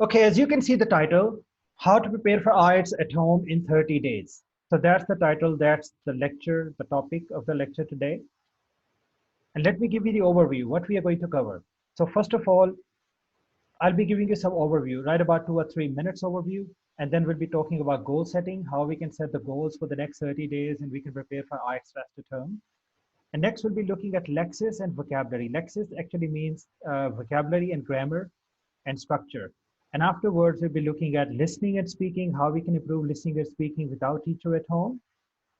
Okay, as you can see the title, How to Prepare for IELTS at Home in 30 Days. So that's the title, that's the lecture, the topic of the lecture today. And let me give you the overview, what we are going to cover. So first of all, I'll be giving you some overview, right about 2 or 3 minutes overview, and then we'll be talking about goal setting, how we can set the goals for the next 30 days and we can prepare for IELTS rest at home. And next we'll be looking at lexis and vocabulary. Lexis actually means vocabulary and grammar and structure. And afterwards, we'll be looking at listening and speaking, how we can improve listening and speaking without teacher at home,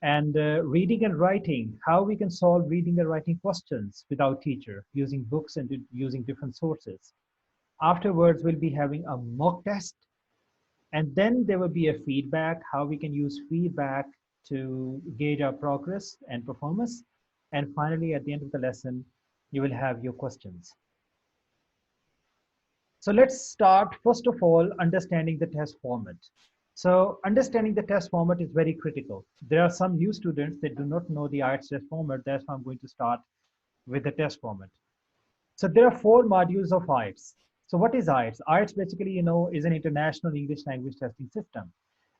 and reading and writing, how we can solve reading and writing questions without teacher using books and using different sources. Afterwards, we'll be having a mock test, and then there will be a feedback, how we can use feedback to gauge our progress and performance. And finally, at the end of the lesson, you will have your questions. So let's start, first of all, understanding the test format. So understanding the test format is very critical. There are some new students that do not know the IELTS test format. That's why I'm going to start with the test format. So there are 4 modules of IELTS. So what is IELTS? IELTS basically, is an international English language testing system.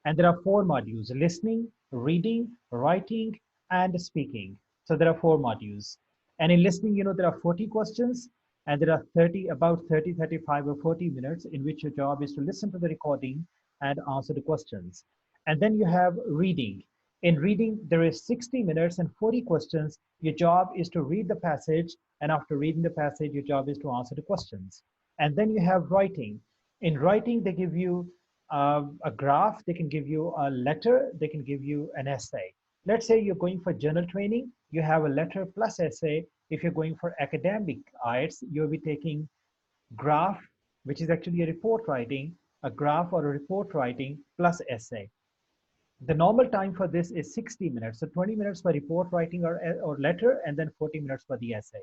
And there are 4 modules: listening, reading, writing, and speaking. So there are 4 modules. And in listening, there are 40 questions, and there are about 30, 35, or 40 minutes in which your job is to listen to the recording and answer the questions. And then you have reading. In reading, there is 60 minutes and 40 questions. Your job is to read the passage, and after reading the passage, your job is to answer the questions. And then you have writing. In writing, they give you a graph, they can give you a letter, they can give you an essay. Let's say you're going for journal training, you have a letter plus essay. If you're going for academic IELTS, you'll be taking graph, which is actually a report writing, a graph or a report writing plus essay. The normal time for this is 60 minutes. So 20 minutes for report writing or letter, and then 40 minutes for the essay.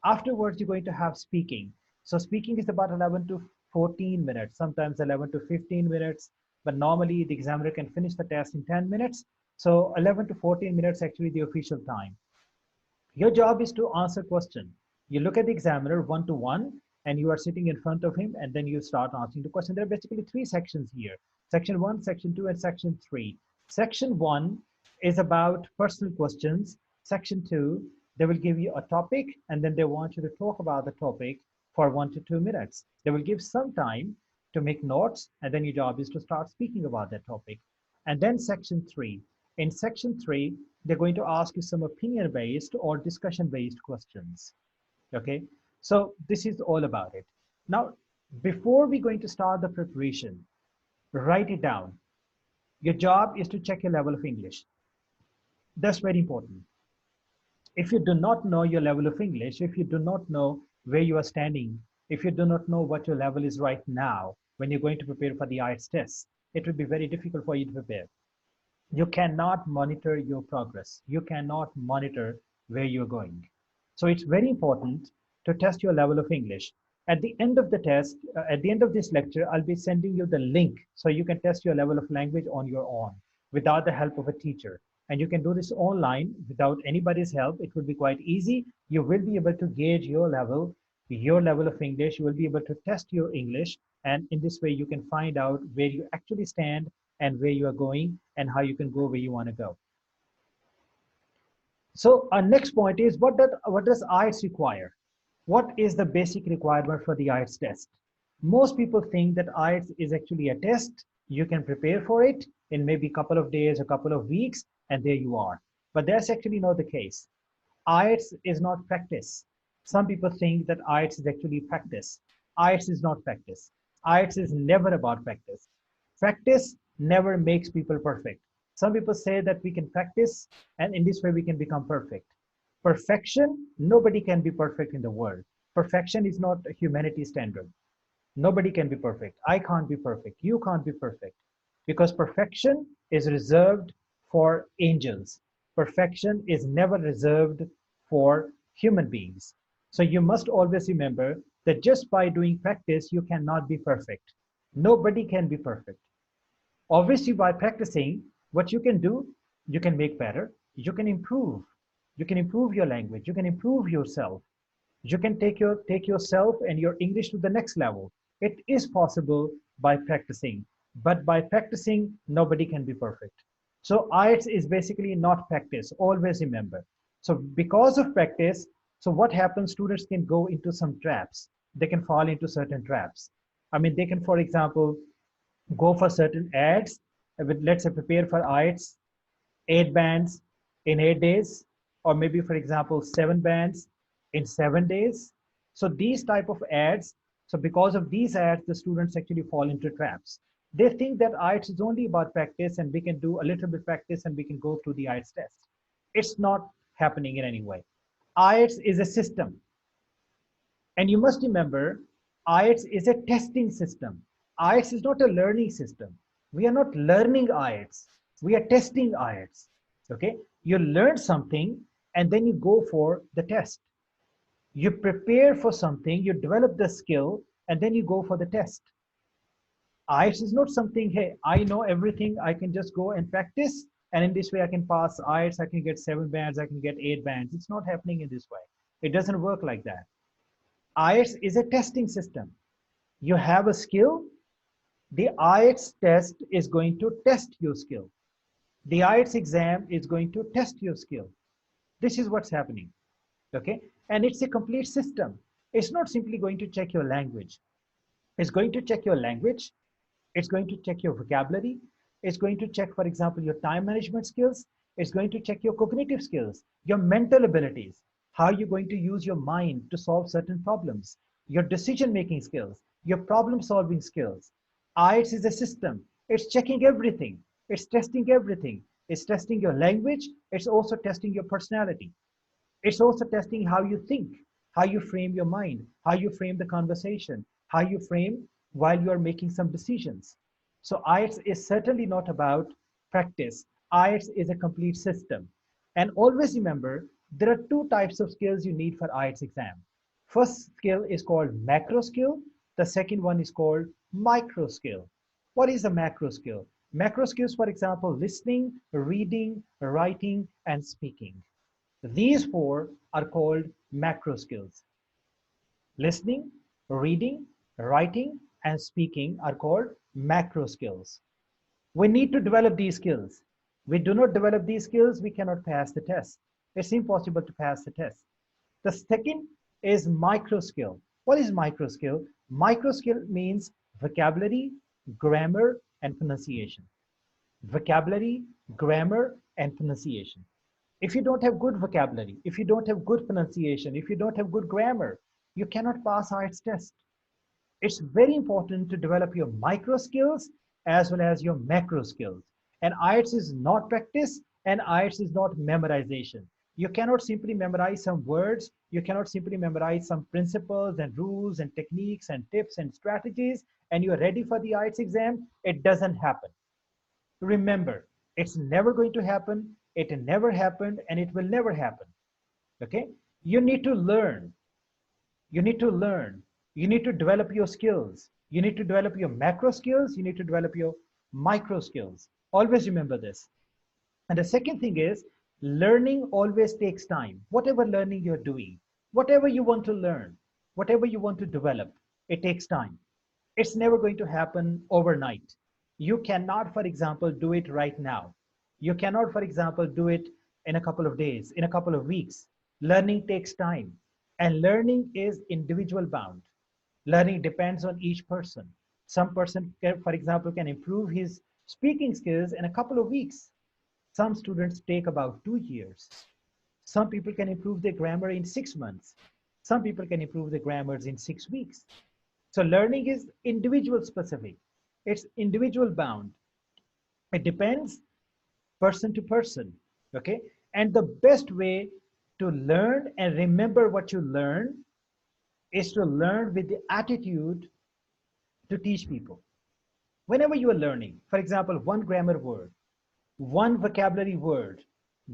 Afterwards, you're going to have speaking. So speaking is about 11 to 14 minutes, sometimes 11 to 15 minutes, but normally the examiner can finish the test in 10 minutes. So 11 to 14 minutes actually the official time. Your job is to answer question. You look at the examiner one-to-one, and you are sitting in front of him, and then you start answering the question. There are basically 3 sections here: section 1, section 2, and section 3. Section 1 is about personal questions. Section 2, they will give you a topic, and then they want you to talk about the topic for 1 to 2 minutes. They will give some time to make notes, and then your job is to start speaking about that topic. And then section 3. In section 3, they're going to ask you some opinion-based or discussion-based questions. Okay, so this is all about it. Now, before we're going to start the preparation, write it down. Your job is to check your level of English. That's very important. If you do not know your level of English, if you do not know where you are standing, if you do not know what your level is right now when you're going to prepare for the IELTS test, it will be very difficult for you to prepare. You cannot monitor your progress. You cannot monitor where you're going. So it's very important to test your level of English. At the end of the test, at the end of this lecture, I'll be sending you the link so you can test your level of language on your own without the help of a teacher. And you can do this online without anybody's help. It will be quite easy. You will be able to gauge your level of English. You will be able to test your English. And in this way, you can find out where you actually stand and where you are going and how you can go where you want to go. So our next point is, what does IELTS require? What is the basic requirement for the IELTS test? Most people think that IELTS is actually a test. You can prepare for it in maybe a couple of days, a couple of weeks, and there you are. But that's actually not the case. IELTS is not practice. Some people think that IELTS is actually practice. IELTS is not practice. IELTS is never about practice. Practice never makes people perfect. Some people say that we can practice and in this way we can become perfect. Perfection, nobody can be perfect in the world. Perfection is not a humanity standard. Nobody can be perfect. I can't be perfect. You can't be perfect. Because perfection is reserved for angels. Perfection is never reserved for human beings. So you must always remember that just by doing practice, you cannot be perfect. Nobody can be perfect. Obviously, by practicing, what you can do, you can make better, you can improve. You can improve your language, you can improve yourself. You can take yourself and your English to the next level. It is possible by practicing. But by practicing, nobody can be perfect. So IELTS is basically not practice. Always remember. So because of practice, so what happens? Students can go into some traps. They can fall into certain traps. I mean, they can, for example, go for certain ads. With, let's say, prepare for IELTS 8 bands in 8 days, or maybe, for example, 7 bands in 7 days. So these type of ads, so because of these ads, the students actually fall into traps. They think that IELTS is only about practice and we can do a little bit practice and we can go through the IELTS test. It's not happening in any way. IELTS is a system. And you must remember, IELTS is a testing system. IELTS is not a learning system. We are not learning IELTS. We are testing IELTS. Okay? You learn something and then you go for the test. You prepare for something, you develop the skill, and then you go for the test. IELTS is not something, hey, I know everything, I can just go and practice, and in this way I can pass IELTS, I can get 7 bands, I can get 8 bands. It's not happening in this way. It doesn't work like that. IELTS is a testing system. You have a skill, the IELTS test is going to test your skill. The IELTS exam is going to test your skill. This is what's happening, okay? And it's a complete system. It's not simply going to check your language. It's going to check your language. It's going to check your vocabulary. It's going to check, for example, your time management skills. It's going to check your cognitive skills, your mental abilities, how you're going to use your mind to solve certain problems, your decision-making skills, your problem-solving skills. IELTS is a system. It's checking everything. It's testing everything. It's testing your language. It's also testing your personality. It's also testing how you think, how you frame your mind, how you frame the conversation, how you frame while you are making some decisions. So IELTS is certainly not about practice. IELTS is a complete system. And always remember, there are two types of skills you need for IELTS exam. First skill is called macro skill. The second one is called micro skill. What is a macro skill? Macro skills, for example, listening, reading, writing, and speaking. These four are called macro skills. Listening, reading, writing, and speaking are called macro skills. We need to develop these skills. We do not develop these skills, we cannot pass the test. It's impossible to pass the test. The second is micro skill. What is micro skill? Micro skill means vocabulary, grammar, and pronunciation. Vocabulary, grammar, and pronunciation. If you don't have good vocabulary, if you don't have good pronunciation, if you don't have good grammar, you cannot pass IELTS test. It's very important to develop your micro skills as well as your macro skills. And IELTS is not practice and IELTS is not memorization. You cannot simply memorize some words. You cannot simply memorize some principles and rules and techniques and tips and strategies and you're ready for the IELTS exam. It doesn't happen. Remember, it's never going to happen. It never happened and it will never happen. Okay? You need to learn. You need to learn. You need to develop your skills. You need to develop your macro skills. You need to develop your micro skills. Always remember this. And the second thing is, learning always takes time. Whatever learning you're doing, whatever you want to learn, whatever you want to develop, it takes time. It's never going to happen overnight. You cannot, for example, do it right now. You cannot, for example, do it in a couple of days, in a couple of weeks. Learning takes time. And learning is individual bound. Learning depends on each person. Some person, can, for example, can improve his speaking skills in a couple of weeks. Some students take about 2 years. Some people can improve their grammar in 6 months. Some people can improve their grammars in 6 weeks. So learning is individual specific. It's individual bound. It depends person to person, okay? And the best way to learn and remember what you learn is to learn with the attitude to teach people. Whenever you are learning, for example, one grammar word, one vocabulary word,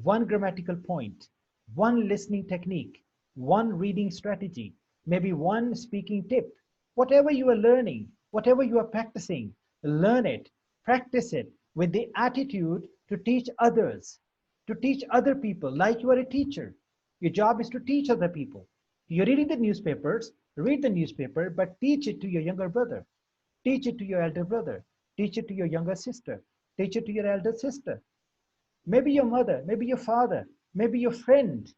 one grammatical point, one listening technique, one reading strategy, maybe one speaking tip, whatever you are learning, whatever you are practicing, learn it, practice it with the attitude to teach others, to teach other people like you are a teacher. Your job is to teach other people. You're reading the newspapers, read the newspaper, but teach it to your younger brother. Teach it to your elder brother. Teach it to your younger sister. Teach it to your elder sister. Maybe your mother, maybe your father, maybe your friend.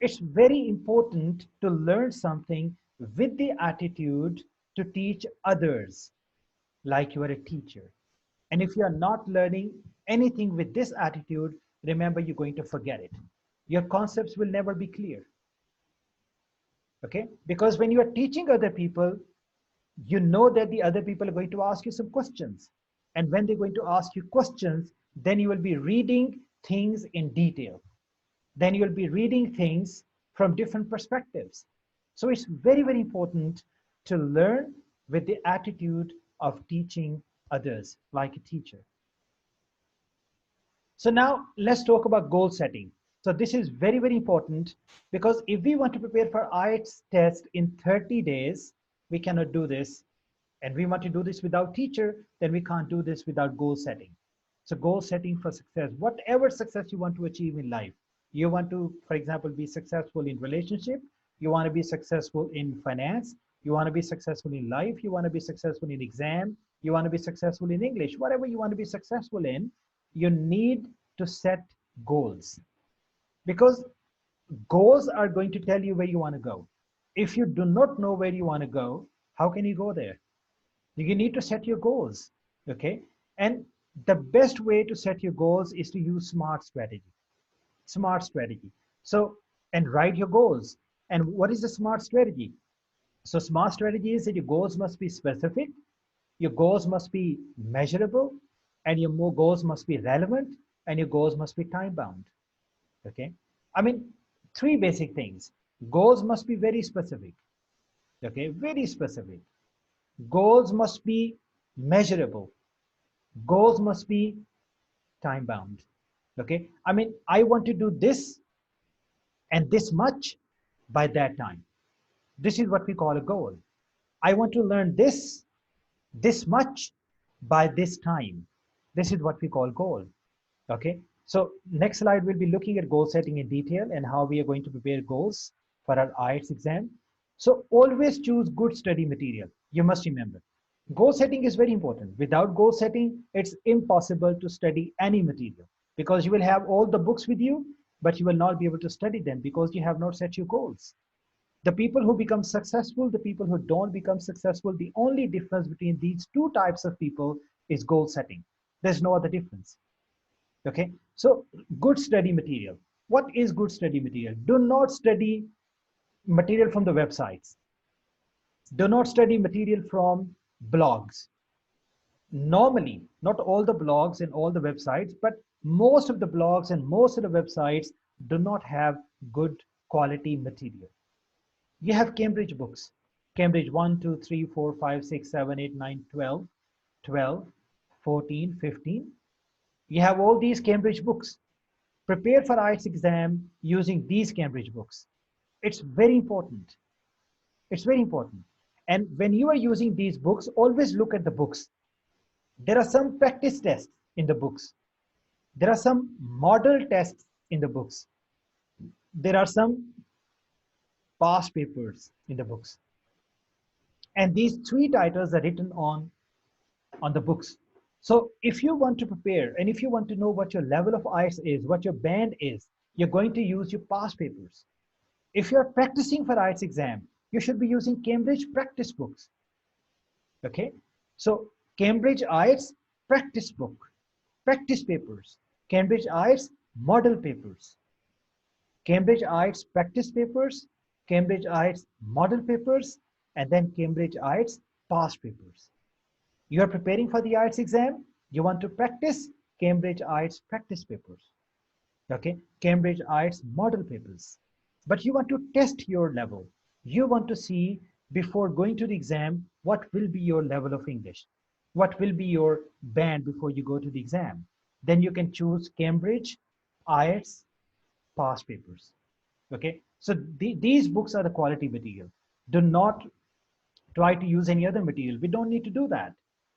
It's very important to learn something with the attitude to teach others like you are a teacher. And if you are not learning anything with this attitude, remember you're going to forget it. Your concepts will never be clear. Okay? Because when you are teaching other people, you know that the other people are going to ask you some questions. And when they're going to ask you questions, then you will be reading things in detail. Then you'll be reading things from different perspectives. So it's very, very important to learn with the attitude of teaching others like a teacher. So now let's talk about goal setting. So this is very, very important because if we want to prepare for IELTS test in 30 days, we cannot do this. And we want to do this without teacher, then we can't do this without goal setting. So goal setting for success, whatever success you want to achieve in life. You want to, for example, be successful in relationship. You want to be successful in finance. You want to be successful in life. You want to be successful in exam. You want to be successful in English. Whatever you want to be successful in, you need to set goals. Because goals are going to tell you where you want to go. If you do not know where you want to go, how can you go there? You need to set your goals, okay? And the best way to set your goals is to use SMART strategy. SMART strategy. So, and write your goals. And what is the SMART strategy? So SMART strategy is that your goals must be specific, your goals must be measurable, and your goals must be relevant, and your goals must be time bound, okay? I mean, three basic things. Goals must be very specific, okay? Very specific. Goals must be measurable. Goals must be time bound. Okay. I mean, I want to do this and this much by that time. This is what we call a goal. I want to learn this much by this time. This is what we call goal. Okay. So next slide, we'll be looking at goal setting in detail and how we are going to prepare goals for our IELTS exam. So always choose good study material. You must remember. Goal setting is very important. Without goal setting, it's impossible to study any material because you will have all the books with you, but you will not be able to study them because you have not set your goals. The people who become successful, the people who don't become successful, the only difference between these two types of people is goal setting. There's no other difference. Okay, so good study material. What is good study material? Do not study material from the websites. Do not study material from blogs. Normally, not all the blogs and all the websites, but most of the blogs and most of the websites do not have good quality material. You have Cambridge books. Cambridge 1, 2, 3, 4, 5, 6, 7, 8, 9, 12, 12, 14, 15. You have all these Cambridge books. Prepare for IELTS exam using these Cambridge books. It's very important. It's very important. And when you are using these books, always look at the books. There are some practice tests in the books. There are some model tests in the books. There are some past papers in the books. And these three titles are written on the books. So if you want to prepare and if you want to know what your level of IELTS is, what your band is, you're going to use your past papers. If you're practicing for IELTS exam, you should be using Cambridge practice books. Okay, so Cambridge IELTS practice book, practice papers, Cambridge IELTS model papers, Cambridge IELTS practice papers, Cambridge IELTS model papers, and then Cambridge IELTS past papers. You are preparing for the IELTS exam, you want to practice Cambridge IELTS practice papers, okay, Cambridge IELTS model papers. But you want to test your level. You want to see before going to the exam, what will be your level of English? What will be your band before you go to the exam? Then you can choose Cambridge IELTS past papers. Okay, so these books are the quality material. Do not try to use any other material. We don't need to do that.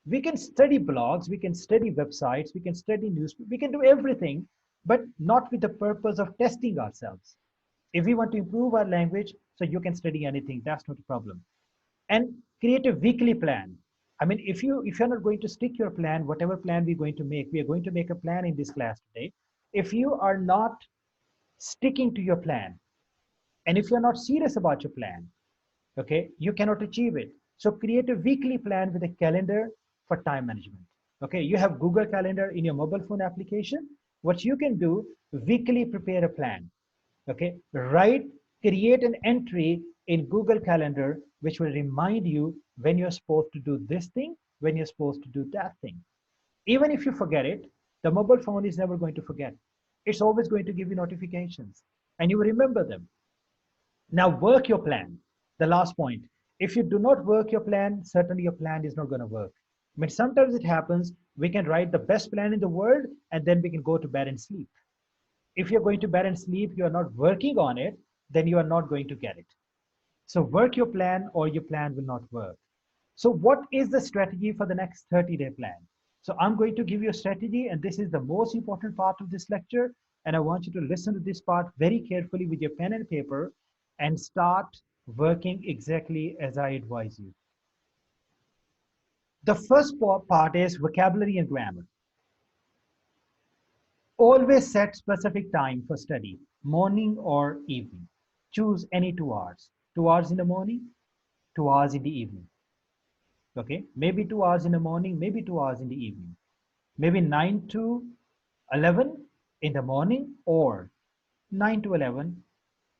We can study blogs, we can study websites, we can study news, we can do everything, but not with the purpose of testing ourselves. If we want to improve our language, so you can study anything, that's not a problem. And Create a weekly plan. I mean, if you're not going to stick your plan, whatever plan we're going to make, we are going to make a plan in this class today. If you are not sticking to your plan, and if you're not serious about your plan, okay, you cannot achieve it. So create a weekly plan with a calendar for time management. Okay, you have Google Calendar in your mobile phone application. What you can do, weekly prepare a plan. Okay, create an entry in Google Calendar which will remind you when you're supposed to do this thing, when you're supposed to do that thing. Even if you forget it, the mobile phone is never going to forget. It's always going to give you notifications and you will remember them. Now work your plan. The last point. If you do not work your plan, certainly your plan is not going to work. I mean, sometimes it happens, we can write the best plan in the world and then we can go to bed and sleep. If you're going to bed and sleep, you are not working on it, then you are not going to get it. So work your plan or your plan will not work. So what is the strategy for the next 30-day plan? So I'm going to give you a strategy, and this is the most important part of this lecture. And I want you to listen to this part very carefully with your pen and paper and start working exactly as I advise you. The first part is vocabulary and grammar. Always set specific time for study, morning or evening. Choose any 2 hours. 2 hours in the morning, 2 hours in the evening. Okay, maybe 2 hours in the morning, maybe 2 hours in the evening. Maybe 9 to 11 in the morning or 9 to 11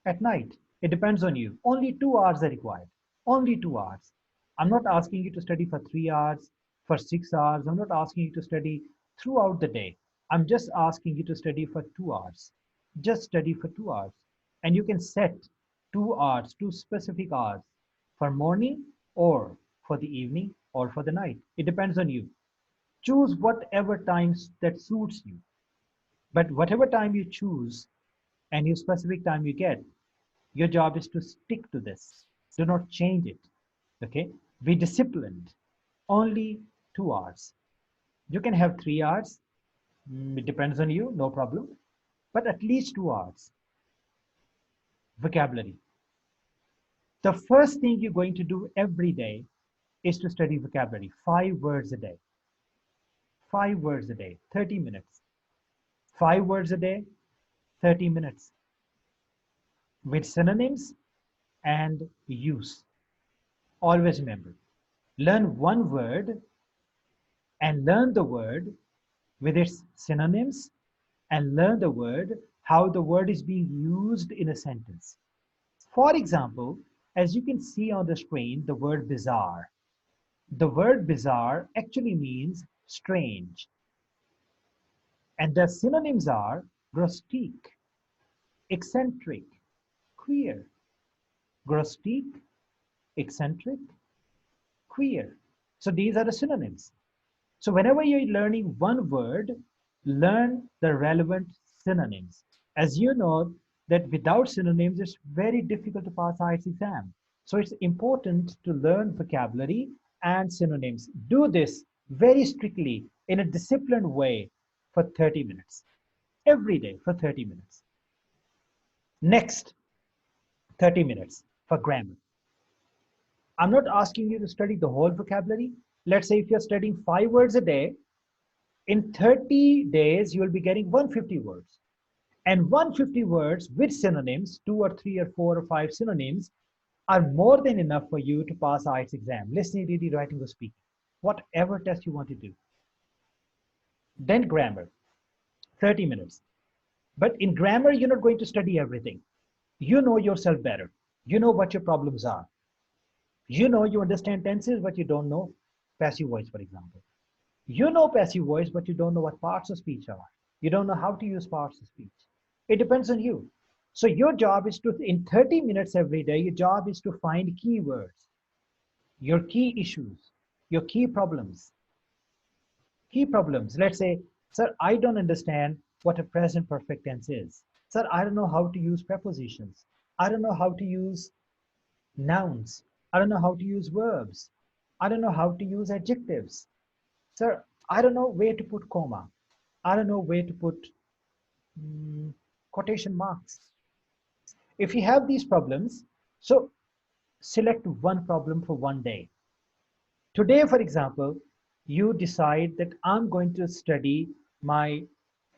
at night. It depends on you. Only 2 hours are required. Only 2 hours. I'm not asking you to study for 3 hours, for 6 hours. I'm not asking you to study throughout the day. I'm just asking you to study for 2 hours. Just study for 2 hours. And you can set 2 hours, 2 specific hours for morning or for the evening or for the night. It depends on you. Choose whatever times that suits you. But whatever time you choose and your specific time you get, your job is to stick to this. Do not change it. Okay? Be disciplined. Only 2 hours. You can have 3 hours. It depends on you, no problem. But at least 2 hours. Vocabulary. The first thing you're going to do every day is to study vocabulary. 5 words a day. 5 words a day, 30 minutes. 5 words a day, 30 minutes. With synonyms and use. Always remember, learn one word and learn the word with its synonyms and learn the word, how the word is being used in a sentence. For example, as you can see on the screen, the word bizarre. The word bizarre actually means strange. And the synonyms are grotesque, eccentric, queer. Grotesque, eccentric, queer. So these are the synonyms. So whenever you're learning one word, learn the relevant synonyms. As you know that without synonyms, it's very difficult to pass IELTS exam. So it's important to learn vocabulary and synonyms. Do this very strictly in a disciplined way for 30 minutes. Every day for 30 minutes. Next, 30 minutes for grammar. I'm not asking you to study the whole vocabulary. Let's say if you're studying 5 words a day, in 30 days, you'll be getting 150 words. And 150 words with synonyms, 2 or 3 or 4 or 5 synonyms, are more than enough for you to pass IELTS exam. Listening, reading, writing, or speaking. Whatever test you want to do. Then grammar, 30 minutes. But in grammar, you're not going to study everything. You know yourself better. You know what your problems are. You know you understand tenses, but you don't know passive voice, for example. You know passive voice, but you don't know what parts of speech are. You don't know how to use parts of speech. It depends on you. So your job is to, in 30 minutes every day, your job is to find keywords, your key issues, your key problems. Key problems. Let's say, sir, I don't understand what a present perfect tense is. Sir, I don't know how to use prepositions. I don't know how to use nouns. I don't know how to use verbs. I don't know how to use adjectives. Sir, I don't know where to put comma. I don't know where to put quotation marks. If you have these problems, so select one problem for one day. Today, for example, you decide that I'm going to study my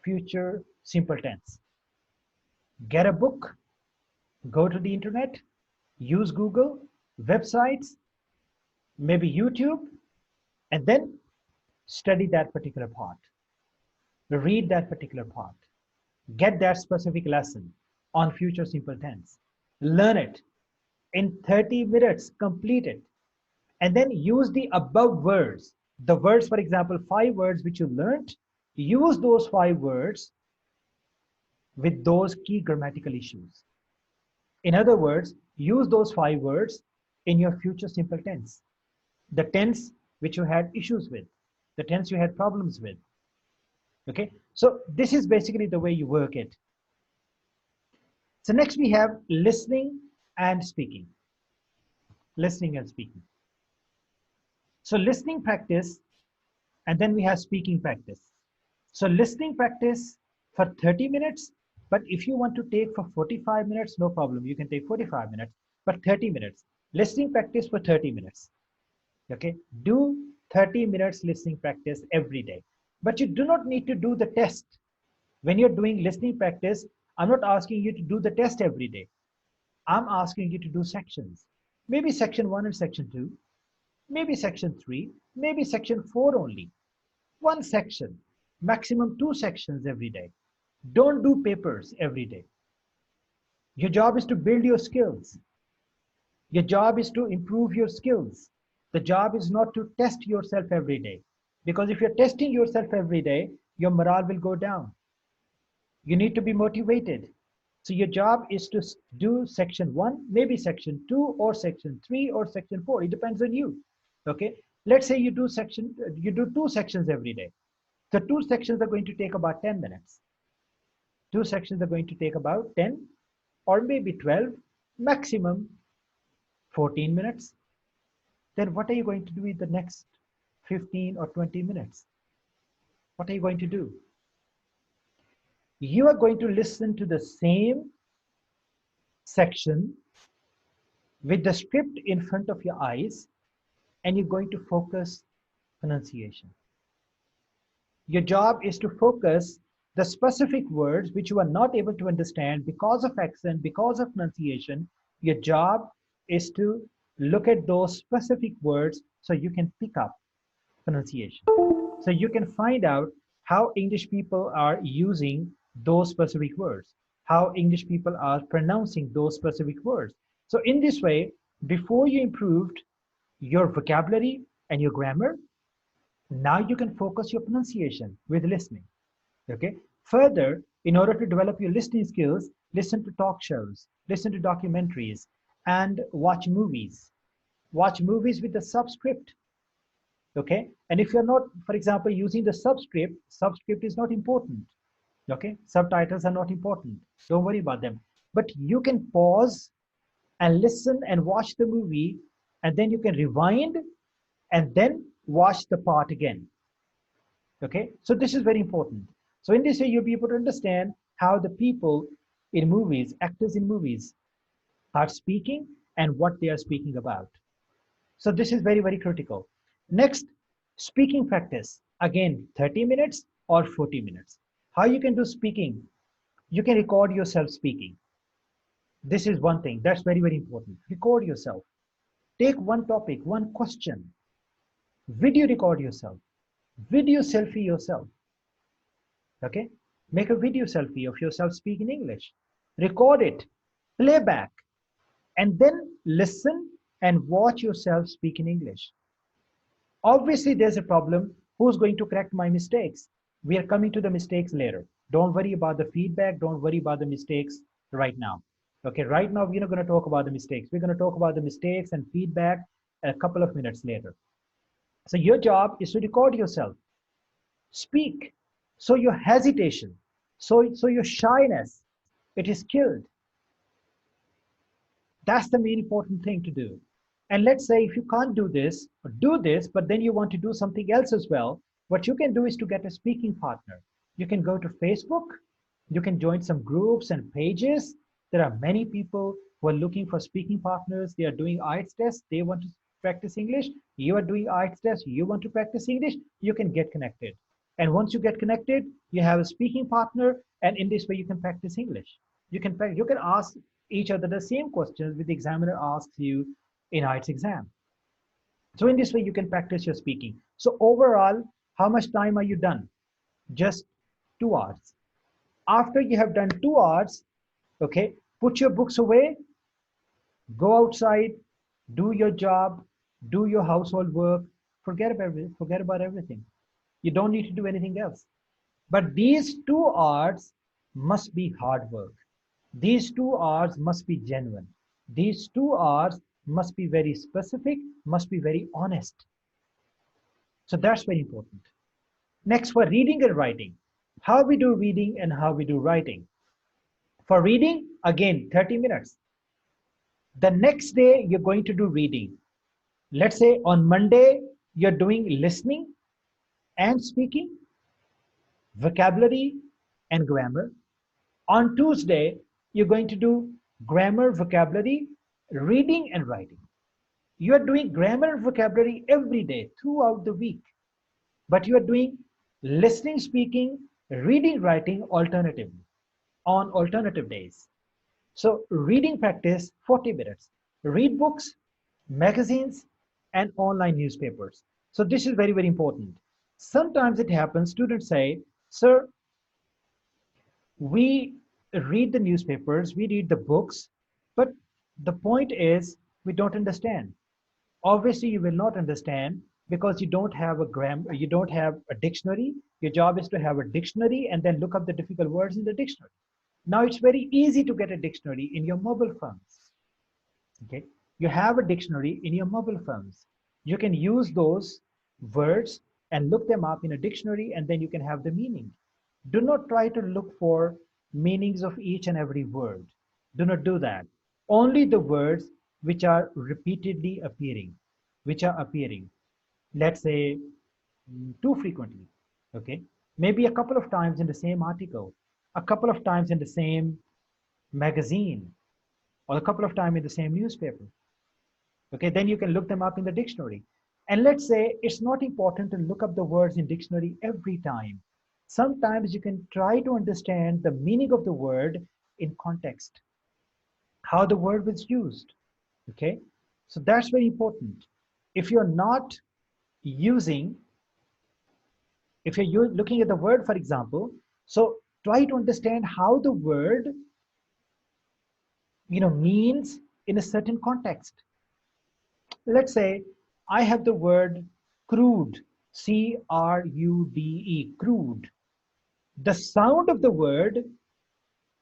future simple tense. Get a book, go to the internet, use Google, websites, maybe YouTube, and then study that particular part. Read that particular part. Get that specific lesson on future simple tense. Learn it. In 30 minutes, complete it. And then use the above words. The words, for example, 5 words which you learned, use those 5 words with those key grammatical issues. In other words, use those 5 words in your future simple tense. The tense which you had issues with, the tense you had problems with. Okay, so this is basically the way you work it. So next we have listening and speaking. Listening and speaking. So listening practice, and then we have speaking practice. So listening practice for 30 minutes, but if you want to take for 45 minutes, no problem. You can take 45 minutes, but 30 minutes. Listening practice for 30 minutes. Okay, do 30 minutes listening practice every day. But you do not need to do the test. When you're doing listening practice, I'm not asking you to do the test every day. I'm asking you to do sections. Maybe section 1 and section 2, maybe section 3, maybe section 4 only. One section, maximum 2 sections every day. Don't do papers every day. Your job is to build your skills. Your job is to improve your skills. The job is not to test yourself every day. Because if you're testing yourself every day, your morale will go down. You need to be motivated. So your job is to do section 1, maybe section 2, or section 3, or section 4. It depends on you. Okay. Let's say you do 2 sections every day. So 2 sections are going to take about 10 minutes. 2 sections are going to take about 10 or maybe 12, maximum 14 minutes. Then what are you going to do in the next 15 or 20 minutes? What are you going to do? You are going to listen to the same section with the script in front of your eyes, and you're going to focus pronunciation. Your job is to focus the specific words which you are not able to understand because of accent, because of pronunciation. Your job is to look at those specific words so you can pick up pronunciation. So you can find out how English people are using those specific words, how English people are pronouncing those specific words. So in this way, before you improved your vocabulary and your grammar, now you can focus your pronunciation with listening. Okay. Further, in order to develop your listening skills, listen to talk shows, listen to documentaries, and watch movies. Watch movies with the subscript. Okay. And if you're not, for example, using the subscript is not important. Okay. Subtitles are not important. Don't worry about them. But you can pause and listen and watch the movie, and then you can rewind and then watch the part again. Okay. So this is very important. So in this way, you'll be able to understand how the people in movies, actors in movies, are speaking and what they are speaking about. So this is very, very critical. Next, speaking practice. Again, 30 minutes or 40 minutes. How you can do speaking? You can record yourself speaking. This is one thing that's very, very important. Record yourself. Take one topic, one question. Video record yourself. Video selfie yourself. Okay? Make a video selfie of yourself speaking English. Record it. Play back. And then listen and watch yourself speak in English. Obviously, there's a problem. Who's going to correct my mistakes? We are coming to the mistakes later. Don't worry about the feedback. Don't worry about the mistakes right now. Okay, right now, we're not going to talk about the mistakes. We're going to talk about the mistakes and feedback a couple of minutes later. So your job is to record yourself. Speak. So your hesitation, so your shyness, it is killed. That's the main important thing to do. And let's say if you can't do this, or do this, but then you want to do something else as well, what you can do is to get a speaking partner. You can go to Facebook, you can join some groups and pages. There are many people who are looking for speaking partners. They are doing IELTS tests. They want to practice English, you are doing IELTS test, you want to practice English, you can get connected. And once you get connected, you have a speaking partner, and in this way you can practice English. You can ask each other the same questions which the examiner asks you in IELTS exam. So in this way you can practice your speaking. So overall, how much time are you done? Just 2 hours. After you have done 2 hours, okay, put your books away, go outside, do your job, do your household work, forget about everything. You don't need to do anything else. But these 2 hours must be hard work. These 2 hours must be genuine. These 2 hours must be very specific, must be very honest. So that's very important. Next, for reading and writing, how we do reading and how we do writing. For reading, again, 30 minutes. The next day, you're going to do reading. Let's say on Monday, you're doing listening and speaking, vocabulary and grammar. On Tuesday, you're going to do grammar, vocabulary, reading and writing. You are doing grammar and vocabulary every day throughout the week, but you are doing listening, speaking, reading, writing alternatively on alternative days. So reading practice 40 minutes. Read books, magazines, and online newspapers. So this is very, very important. Sometimes it happens, students say, sir, we read the newspapers, we read the books, but the point is we don't understand. Obviously, you will not understand because you don't have a grammar, you don't have a dictionary. Your job is to have a dictionary and then look up the difficult words in the dictionary. Now it's very easy to get a dictionary in your mobile phones. Okay, you have a dictionary in your mobile phones. You can use those words and look them up in a dictionary, and then you can have the meaning. Do not try to look for meanings of each and every word. Do not do that. Only the words which are repeatedly appearing, let's say too frequently, okay? Maybe a couple of times in the same article, a couple of times in the same magazine, or a couple of times in the same newspaper. Okay, then you can look them up in the dictionary. And let's say it's not important to look up the words in dictionary every time. Sometimes you can try to understand the meaning of the word in context, how the word was used. Okay, so that's very important. If you're not using, if you're looking at the word, for example, so try to understand how the word, means in a certain context. Let's say I have the word crude, C-R-U-D-E, crude. The sound of the word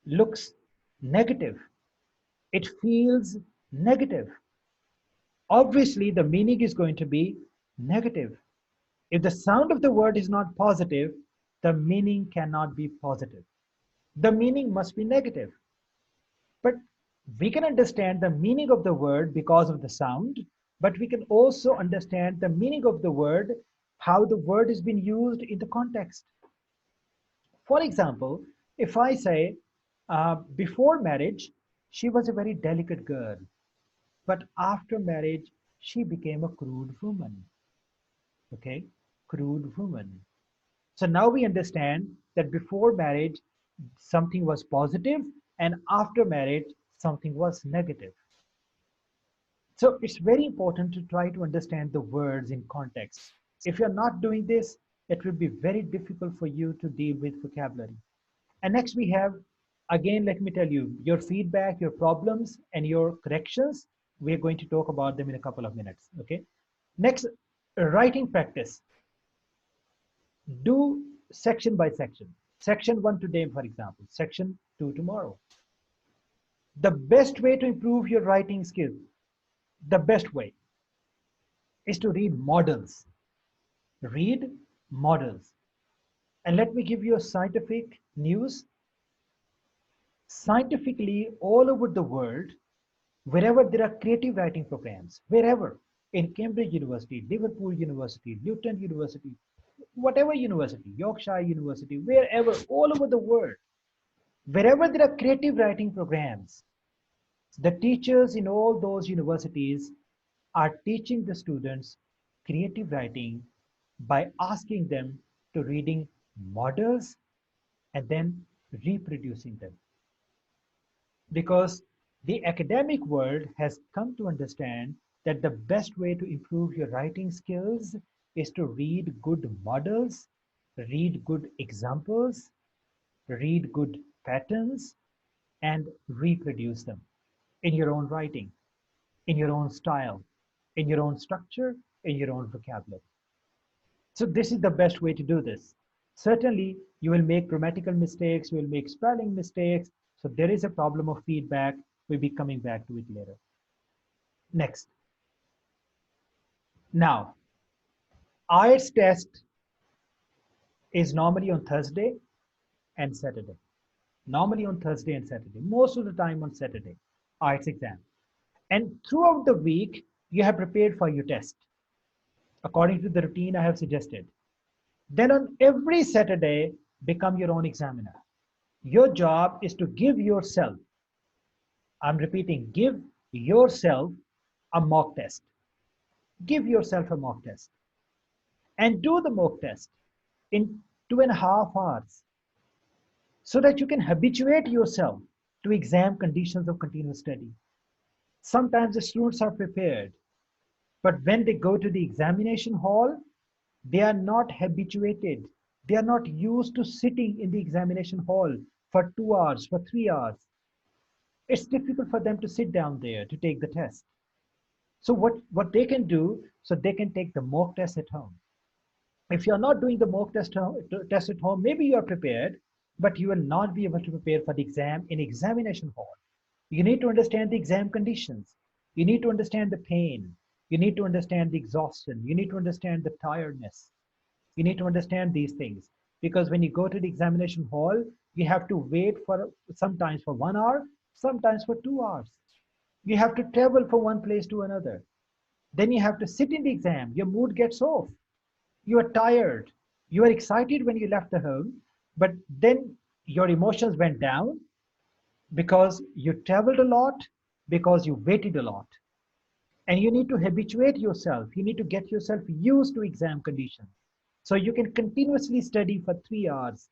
looks negative. It feels negative. Obviously, the meaning is going to be negative. If the sound of the word is not positive, the meaning cannot be positive. The meaning must be negative. But we can understand the meaning of the word because of the sound, but we can also understand the meaning of the word, how the word is being used in the context. For example, if I say, before marriage, she was a very delicate girl, but after marriage, she became a crude woman. Okay, crude woman. So now we understand that before marriage, something was positive, and after marriage, something was negative. So it's very important to try to understand the words in context. If you're not doing this, it will be very difficult for you to deal with vocabulary. And next we have, again, let me tell you, your feedback, your problems, and your corrections. We're going to talk about them in a couple of minutes, okay? Next, writing practice. Do section by section. Section 1 today, for example, section 2 tomorrow. The best way to improve your writing skill, the best way is to read models. Read models. And let me give you a scientific news. Scientifically, all over the world, wherever there are creative writing programs, wherever, in Cambridge University, Liverpool University, Luton University, whatever university, Yorkshire University, wherever, all over the world, wherever there are creative writing programs, the teachers in all those universities are teaching the students creative writing by asking them to reading models and then reproducing them. Because the academic world has come to understand that the best way to improve your writing skills is to read good models, read good examples, read good patterns, and reproduce them in your own writing, in your own style, in your own structure, in your own vocabulary. So this is the best way to do this. Certainly, you will make grammatical mistakes, you will make spelling mistakes. So there is a problem of feedback. We'll be coming back to it later. Next. Now, IELTS test is normally on Thursday and Saturday. Normally on Thursday and Saturday. Most of the time on Saturday, IELTS exam. And throughout the week, you have prepared for your test according to the routine I have suggested. Then on every Saturday, become your own examiner. Your job is to give yourself, I'm repeating, give yourself a mock test. Give yourself a mock test and do the mock test in 2.5 hours so that you can habituate yourself to exam conditions of continuous study. Sometimes the students are prepared, but when they go to the examination hall, they are not habituated. They are not used to sitting in the examination hall for 2 hours, for 3 hours. It's difficult for them to sit down there to take the test. So what they can do, so they can take the mock test at home. If you're not doing the mock test at home, maybe you are prepared, but you will not be able to prepare for the exam in examination hall. You need to understand the exam conditions. You need to understand the pain. You need to understand the exhaustion. You need to understand the tiredness. You need to understand these things. Because when you go to the examination hall, you have to wait for sometimes for 1 hour, sometimes for 2 hours. You have to travel from one place to another. Then you have to sit in the exam. Your mood gets off. You are tired. You are excited when you left the home, but then your emotions went down because you traveled a lot, because you waited a lot. And you need to habituate yourself. You need to get yourself used to exam conditions. So you can continuously study for 3 hours,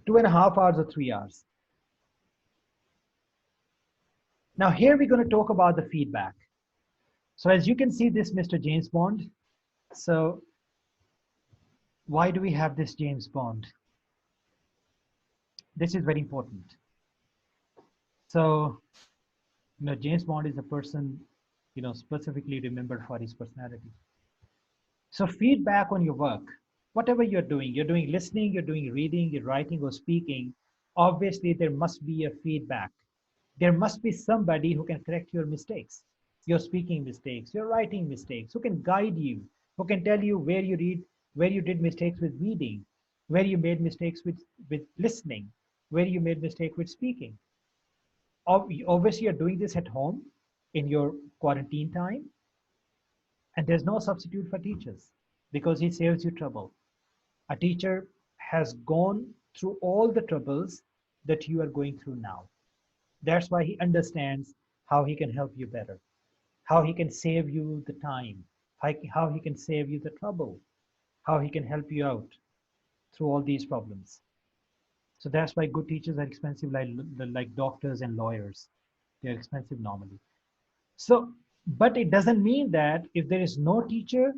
2.5 hours or 3 hours. Now here we're going to talk about the feedback. So as you can see this Mr. James Bond. So why do we have this James Bond? This is very important. So, James Bond is a person, specifically remembered for his personality. So feedback on your work, whatever you're doing listening, you're doing reading, you're writing or speaking, obviously there must be a feedback. There must be somebody who can correct your mistakes, your speaking mistakes, your writing mistakes, who can guide you, who can tell you where you did mistakes with reading, where you made mistakes with listening, where you made mistake with speaking. Obviously, you're doing this at home in your quarantine time, and there's no substitute for teachers because he saves you trouble. A teacher has gone through all the troubles that you are going through now. That's why he understands how he can help you better, how he can save you the time, how he can save you the trouble, how he can help you out through all these problems. So that's why good teachers are expensive, like doctors and lawyers. They're expensive normally. So, but it doesn't mean that if there is no teacher,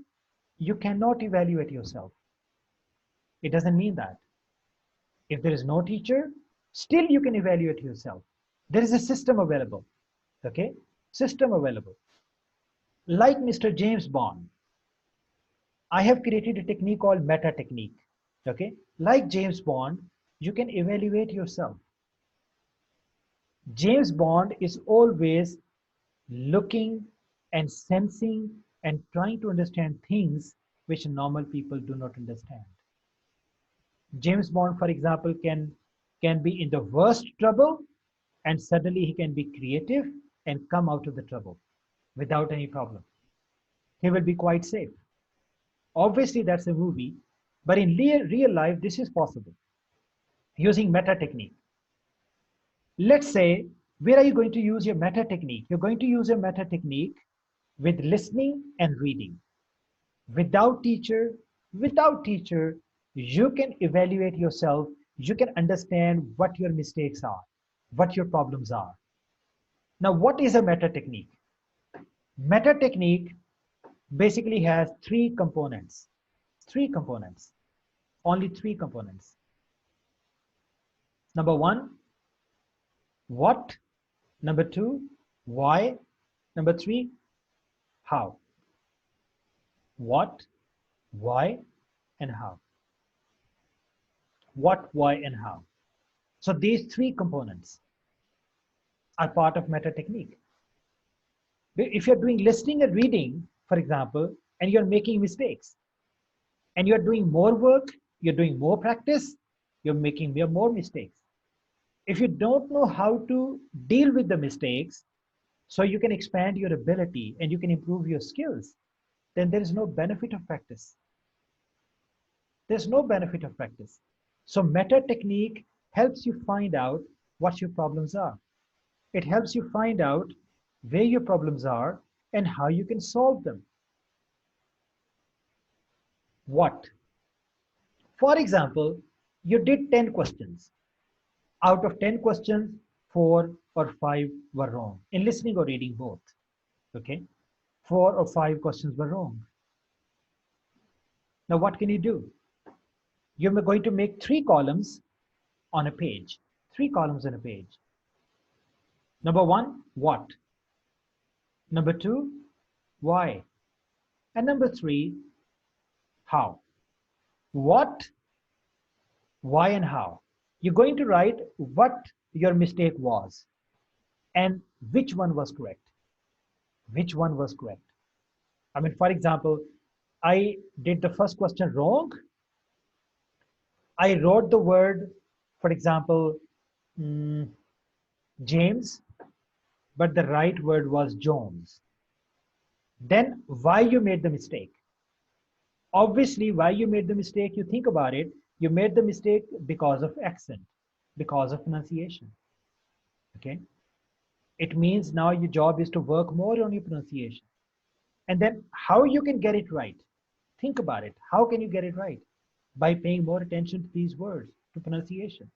you cannot evaluate yourself. It doesn't mean that. If there is no teacher, still you can evaluate yourself. There is a system available, okay? System available. Like Mr. James Bond, I have created a technique called meta technique, okay? Like James Bond, you can evaluate yourself. James Bond is always looking and sensing and trying to understand things which normal people do not understand. James Bond, for example, can be in the worst trouble and suddenly he can be creative and come out of the trouble without any problem. He will be quite safe. Obviously, that's a movie, but in real life, this is possible using meta technique. Let's say Where are you going to use your meta technique? You're going to use your meta technique with listening and reading. Without teacher, you can evaluate yourself. You can understand what your mistakes are, what your problems are. Now, what is a meta technique? Meta technique basically has three components. Three components. Only three components. Number one, what? Number two, why? Number three, how? What, why, and how? What, why, and how? So these three components are part of meta technique. If you're doing listening and reading, for example, and you're making mistakes, and you're doing more work, you're doing more practice, you're making more mistakes. If you don't know how to deal with the mistakes, so you can expand your ability and you can improve your skills, then there is no benefit of practice. There's no benefit of practice. So meta technique helps you find out what your problems are. It helps you find out where your problems are and how you can solve them. What? For example, you did 10 questions. Out of 10 questions, 4 or 5 were wrong in listening or reading both. Okay? 4 or 5 questions were wrong. Now what can you do? You're going to make 3 columns on a page. 3 columns on a page. Number 1, what? Number 2, why? And number 3, how? What, why, and how? You're going to write what your mistake was and which one was correct. Which one was correct? I mean, for example, I did the first question wrong. I wrote the word, for example, James, but the right word was Jones. Then why you made the mistake? Obviously, why you made the mistake, you think about it, you made the mistake because of accent, because of pronunciation. Okay? It means now your job is to work more on your pronunciation. And then how you can get it right? Think about it. How can you get it right? By paying more attention to these words, to pronunciation.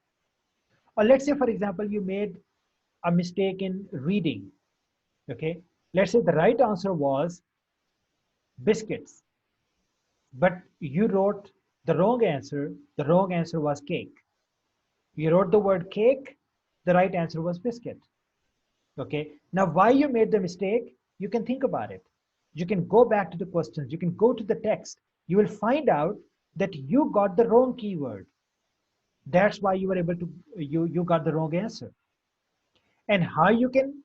Or let's say, for example, you made a mistake in reading. Okay? Let's say the right answer was biscuits. But you wrote the wrong answer. The wrong answer was cake. You wrote the word cake. The right answer was biscuit. Okay. Now, why you made the mistake, you can think about it. You can go back to the questions. You can go to the text. You will find out that you got the wrong keyword. That's why you were able to, you got the wrong answer. And how you can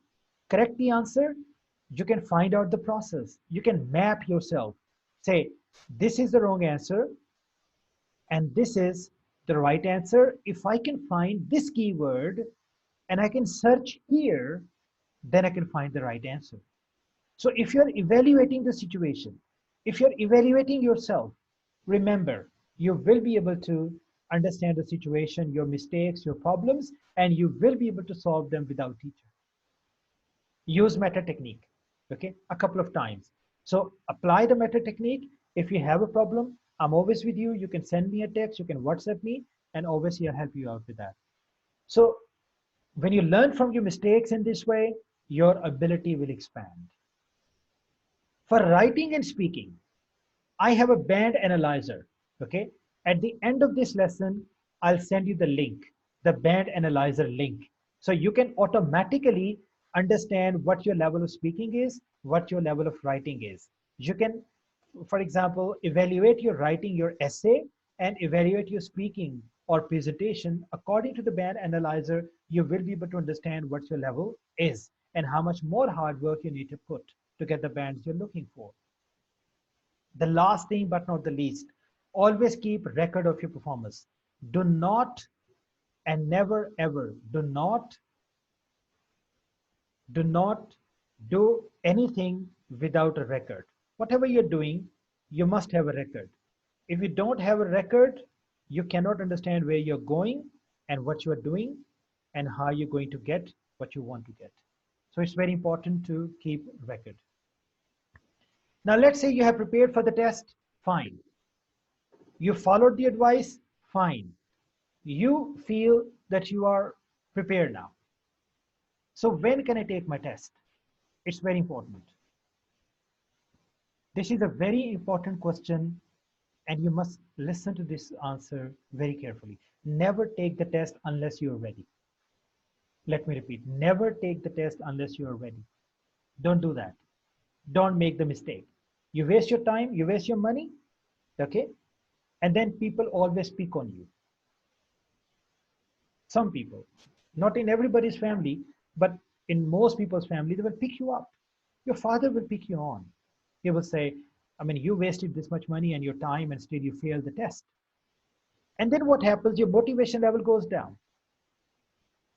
correct the answer, you can find out the process. You can map yourself. Say, this is the wrong answer, and this is the right answer. If I can find this keyword and I can search here, then I can find the right answer. So if you're evaluating the situation, if you're evaluating yourself, remember, you will be able to understand the situation, your mistakes, your problems, and you will be able to solve them without teacher. Use meta technique, okay, a couple of times. So apply the meta technique. If you have a problem, I'm always with you. You can send me a text, you can WhatsApp me, and obviously I'll help you out with that. So when you learn from your mistakes in this way, your ability will expand. For writing and speaking, I have a band analyzer, okay? At the end of this lesson, I'll send you the link, the band analyzer link. So you can automatically understand what your level of speaking is, what your level of writing is. You can, for example, evaluate your writing, your essay, and evaluate your speaking or presentation. According to the band analyzer, you will be able to understand what your level is and how much more hard work you need to put to get the bands you're looking for. The last thing, but not the least, always keep record of your performance. Do not and never ever do not do anything without a record. Whatever you're doing, you must have a record. If you don't have a record, you cannot understand where you're going and what you're doing and how you're going to get what you want to get. So it's very important to keep record. Now let's say you have prepared for the test, fine. You followed the advice, fine. You feel that you are prepared now. So when can I take my test? It's very important. This is a very important question, and you must listen to this answer very carefully. Never take the test unless you are ready. Let me repeat, never take the test unless you are ready. Don't do that. Don't make the mistake. You waste your time, you waste your money, okay? And then people always pick on you. Some people, not in everybody's family, but in most people's family, they will pick you up. Your father will pick you on. He will say, I mean, you wasted this much money and your time and still you failed the test. And then what happens? Your motivation level goes down.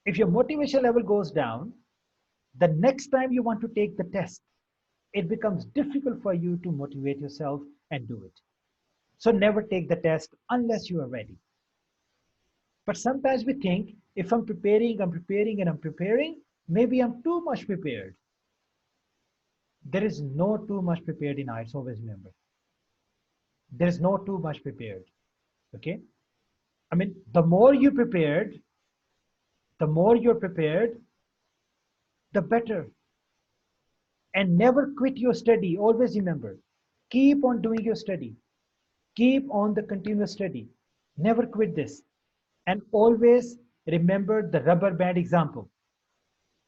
If your motivation level goes down, the next time you want to take the test, it becomes difficult for you to motivate yourself and do it. So never take the test unless you are ready. But sometimes we think, if I'm preparing, maybe I'm too much prepared. There is no too much prepared in IELTS, always remember. There is no too much prepared, okay? I mean, the more you're prepared, the better. And never quit your study, always remember. Keep on doing your study. Keep on the continuous study. Never quit this. And always remember the rubber band example.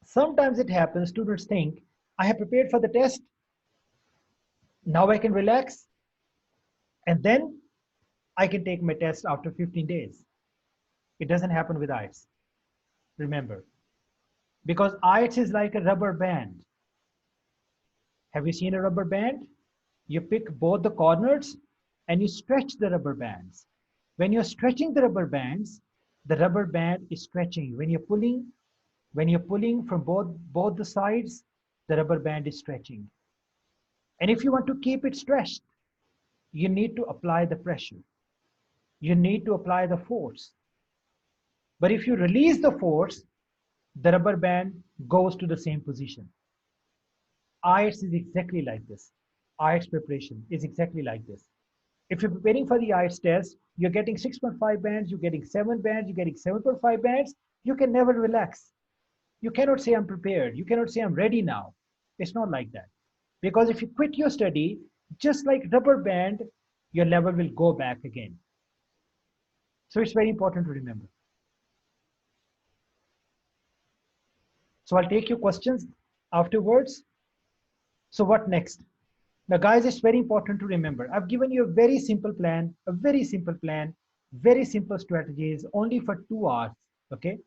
Sometimes it happens, students think, I have prepared for the test, now I can relax, and then I can take my test after 15 days. It doesn't happen with IELTS. Remember, because IELTS is like a rubber band. Have you seen a rubber band? You pick both the corners and you stretch the rubber bands. When you're stretching the rubber bands, the rubber band is stretching. When you're pulling from both the sides, the rubber band is stretching. And if you want to keep it stretched, you need to apply the pressure. You need to apply the force. But if you release the force, the rubber band goes to the same position. IELTS is exactly like this. IELTS preparation is exactly like this. If you're preparing for the IELTS test, you're getting 6.5 bands, you're getting 7 bands, you're getting 7.5 bands, you can never relax. You cannot say I'm prepared. You cannot say I'm ready now. It's not like that. Because if you quit your study, just like rubber band, your level will go back again. So it's very important to remember. So I'll take your questions afterwards. So what next? Now guys, it's very important to remember. I've given you a very simple plan, very simple strategies only for 2 hours, okay?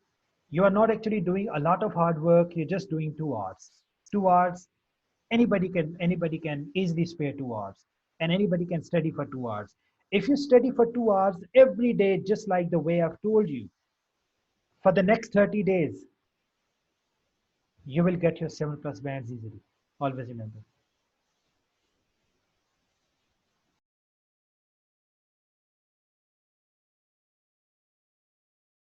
You are not actually doing a lot of hard work. You're just doing 2 hours. 2 hours, anybody can easily spare 2 hours, and anybody can study for 2 hours. If you study for 2 hours every day, just like the way I've told you, for the next 30 days, you will get your 7+ bands easily. Always remember.